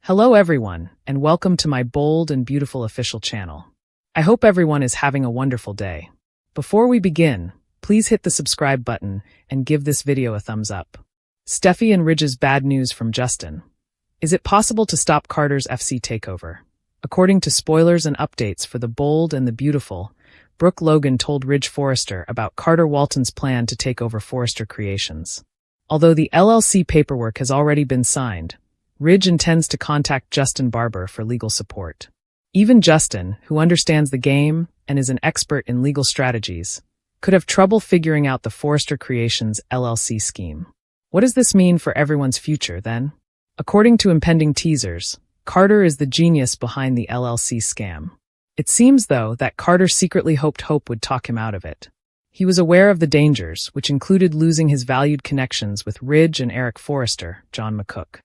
Hello everyone, and welcome to my bold and beautiful official channel. I hope everyone is having a wonderful day. Before we begin, please hit the subscribe button and give this video a thumbs up. Steffy and Ridge's bad news from Justin. Is it possible to stop Carter's FC takeover? According to spoilers and updates for The Bold and the Beautiful, Brooke Logan told Ridge Forrester about Carter Walton's plan to take over Forrester Creations. Although the LLC paperwork has already been signed, Ridge intends to contact Justin Barber for legal support. Even Justin, who understands the game and is an expert in legal strategies, could have trouble figuring out the Forrester Creations LLC scheme. What does this mean for everyone's future, then? According to impending teasers, Carter is the genius behind the LLC scam. It seems, though, that Carter secretly hoped Hope would talk him out of it. He was aware of the dangers, which included losing his valued connections with Ridge and Eric Forrester, John McCook.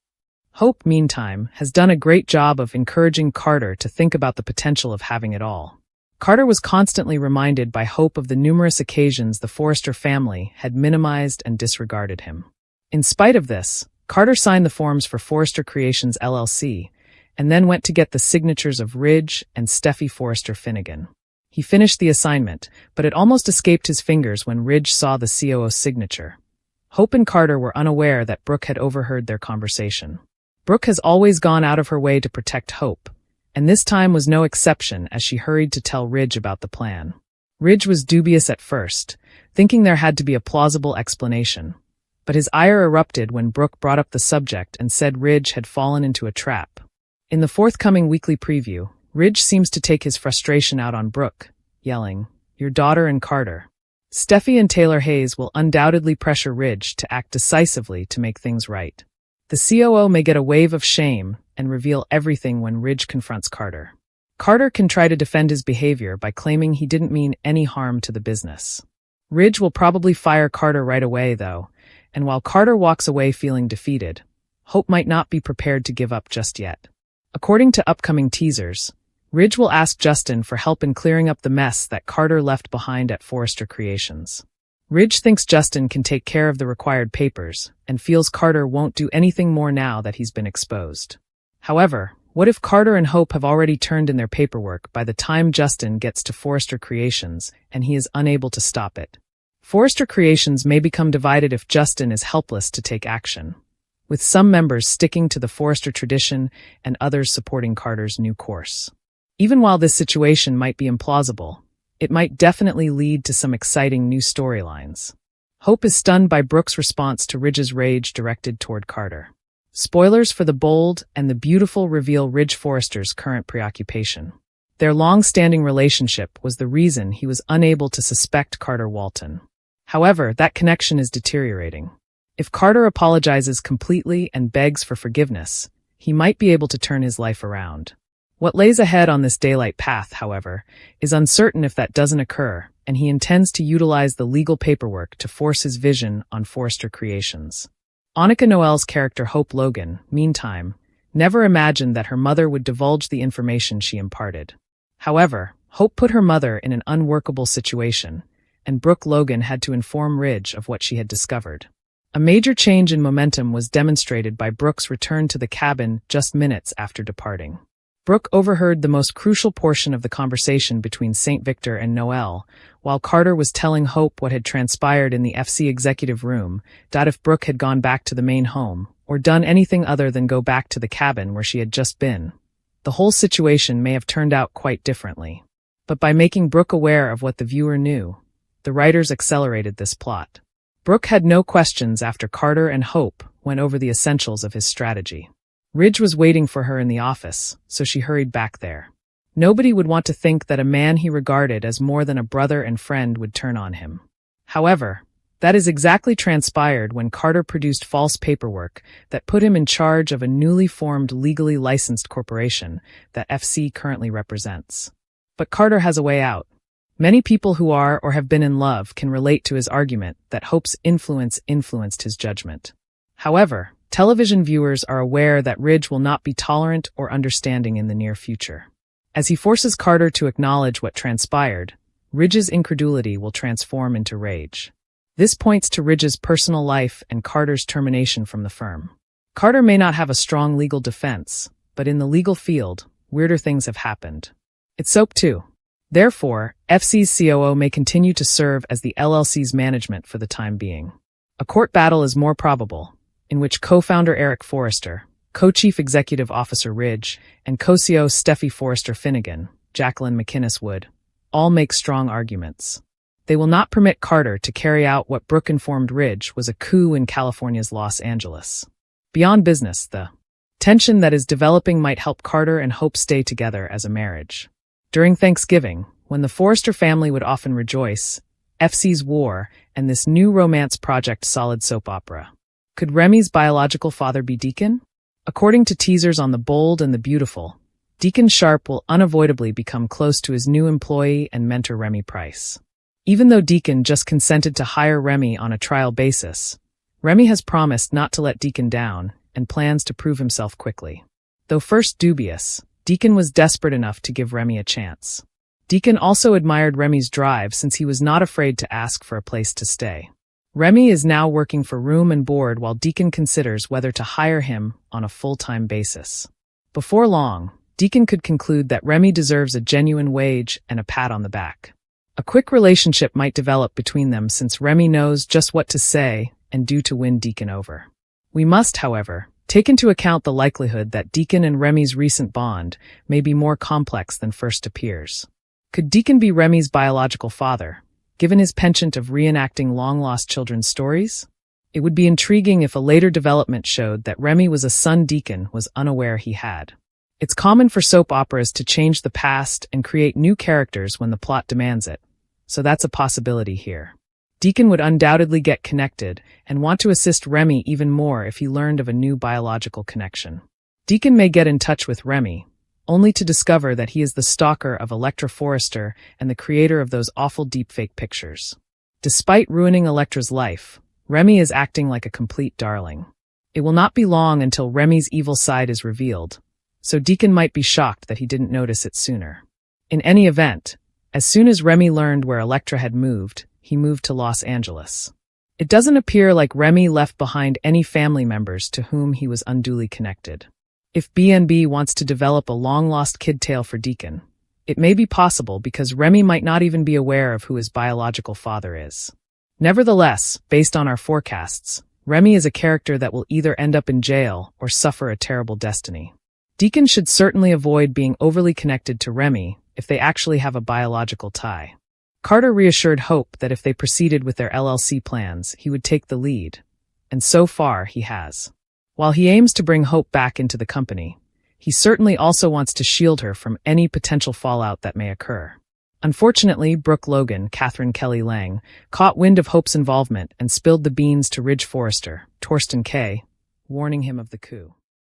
Hope, meantime, has done a great job of encouraging Carter to think about the potential of having it all. Carter was constantly reminded by Hope of the numerous occasions the Forrester family had minimized and disregarded him. In spite of this, Carter signed the forms for Forrester Creations LLC and then went to get the signatures of Ridge and Steffy Forrester Finnegan. He finished the assignment, but it almost escaped his fingers when Ridge saw the COO's signature. Hope and Carter were unaware that Brooke had overheard their conversation. Brooke has always gone out of her way to protect Hope, and this time was no exception as she hurried to tell Ridge about the plan. Ridge was dubious at first, thinking there had to be a plausible explanation, but his ire erupted when Brooke brought up the subject and said Ridge had fallen into a trap. In the forthcoming weekly preview, Ridge seems to take his frustration out on Brooke, yelling, "Your daughter and Carter." Steffy and Taylor Hayes will undoubtedly pressure Ridge to act decisively to make things right. The COO may get a wave of shame and reveal everything when Ridge confronts Carter. Carter can try to defend his behavior by claiming he didn't mean any harm to the business. Ridge will probably fire Carter right away, though, and while Carter walks away feeling defeated, Hope might not be prepared to give up just yet. According to upcoming teasers, Ridge will ask Justin for help in clearing up the mess that Carter left behind at Forrester Creations. Ridge thinks Justin can take care of the required papers and feels Carter won't do anything more now that he's been exposed. However, what if Carter and Hope have already turned in their paperwork by the time Justin gets to Forrester Creations and he is unable to stop it? Forrester Creations may become divided if Justin is helpless to take action, with some members sticking to the Forrester tradition and others supporting Carter's new course. Even while this situation might be implausible, it might definitely lead to some exciting new storylines. Hope is stunned by Brooke's response to Ridge's rage directed toward Carter. Spoilers for The Bold and the Beautiful reveal Ridge Forrester's current preoccupation. Their long-standing relationship was the reason he was unable to suspect Carter Walton. However, that connection is deteriorating. If Carter apologizes completely and begs for forgiveness, he might be able to turn his life around. What lays ahead on this daylight path, however, is uncertain if that doesn't occur, and he intends to utilize the legal paperwork to force his vision on Forrester Creations. Annika Noel's character Hope Logan, meantime, never imagined that her mother would divulge the information she imparted. However, Hope put her mother in an unworkable situation, and Brooke Logan had to inform Ridge of what she had discovered. A major change in momentum was demonstrated by Brooke's return to the cabin just minutes after departing. Brooke overheard the most crucial portion of the conversation between St. Victor and Noel, while Carter was telling Hope what had transpired in the FC executive room, that if Brooke had gone back to the main home, or done anything other than go back to the cabin where she had just been, the whole situation may have turned out quite differently. But by making Brooke aware of what the viewer knew, the writers accelerated this plot. Brooke had no questions after Carter and Hope went over the essentials of his strategy. Ridge was waiting for her in the office, so she hurried back there. Nobody would want to think that a man he regarded as more than a brother and friend would turn on him. However, that is exactly transpired when Carter produced false paperwork that put him in charge of a newly formed legally licensed corporation that FC currently represents. But Carter has a way out. Many people who are or have been in love can relate to his argument that Hope's influence influenced his judgment. However, television viewers are aware that Ridge will not be tolerant or understanding in the near future. As he forces Carter to acknowledge what transpired, Ridge's incredulity will transform into rage. This points to Ridge's personal life and Carter's termination from the firm. Carter may not have a strong legal defense, but in the legal field, weirder things have happened. It's soap too. Therefore, FC's COO may continue to serve as the LLC's management for the time being. A court battle is more probable, in which co-founder Eric Forrester, co-chief executive officer Ridge, and co-CEO Steffy Forrester Finnegan, Jacqueline McInnes would, all make strong arguments. They will not permit Carter to carry out what Brooke informed Ridge was a coup in California's Los Angeles. Beyond business, the tension that is developing might help Carter and Hope stay together as a marriage. During Thanksgiving, when the Forrester family would often rejoice, FC's war and this new romance project solid soap opera. Could Remy's biological father be Deacon? According to teasers on The Bold and the Beautiful, Deacon Sharp will unavoidably become close to his new employee and mentor Remy Price. Even though Deacon just consented to hire Remy on a trial basis, Remy has promised not to let Deacon down and plans to prove himself quickly. Though first dubious, Deacon was desperate enough to give Remy a chance. Deacon also admired Remy's drive since he was not afraid to ask for a place to stay. Remy is now working for room and board while Deacon considers whether to hire him on a full-time basis. Before long, Deacon could conclude that Remy deserves a genuine wage and a pat on the back. A quick relationship might develop between them since Remy knows just what to say and do to win Deacon over. We must, however, take into account the likelihood that Deacon and Remy's recent bond may be more complex than first appears. Could Deacon be Remy's biological father, given his penchant of reenacting long-lost children's stories? It would be intriguing if a later development showed that Remy was a son Deacon was unaware he had. It's common for soap operas to change the past and create new characters when the plot demands it, so that's a possibility here. Deacon would undoubtedly get connected and want to assist Remy even more if he learned of a new biological connection. Deacon may get in touch with Remy, only to discover that he is the stalker of Electra Forrester and the creator of those awful deepfake pictures. Despite ruining Electra's life, Remy is acting like a complete darling. It will not be long until Remy's evil side is revealed, so Deacon might be shocked that he didn't notice it sooner. In any event, as soon as Remy learned where Electra had moved, he moved to Los Angeles. It doesn't appear like Remy left behind any family members to whom he was unduly connected. If BNB wants to develop a long-lost kid tale for Deacon, it may be possible because Remy might not even be aware of who his biological father is. Nevertheless, based on our forecasts, Remy is a character that will either end up in jail or suffer a terrible destiny. Deacon should certainly avoid being overly connected to Remy if they actually have a biological tie. Carter reassured Hope that if they proceeded with their LLC plans, he would take the lead, and so far he has. While he aims to bring Hope back into the company, he certainly also wants to shield her from any potential fallout that may occur. Unfortunately, Brooke Logan, Catherine Kelly Lang, caught wind of Hope's involvement and spilled the beans to Ridge Forrester, Torsten K., warning him of the coup.